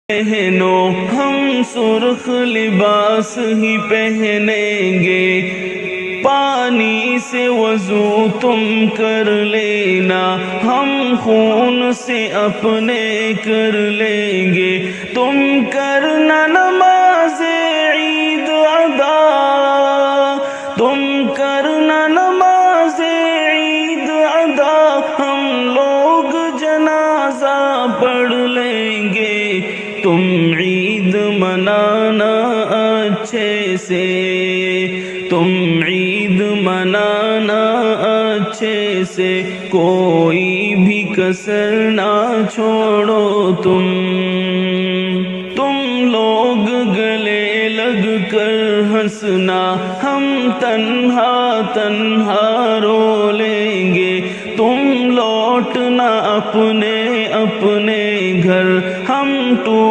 بہنوں ہم سرخ لباس ہی پہنیں گے، پانی سے وضو تم کر لینا، ہم خون سے اپنے کر لیں گے، تم کرنا نماز عید ادا، تم کرنا نماز عید ادا، ہم لوگ جنازہ پڑھ لیں گے، تم عید منانا اچھے سے، تم عید منانا اچھے سے، کوئی بھی کسر نہ چھوڑو تم لوگ گلے لگ کر ہنسنا، ہم تنہا تنہا رو لیں گے، تم لوٹنا اپنے اپنے گھر، ہم ٹوٹ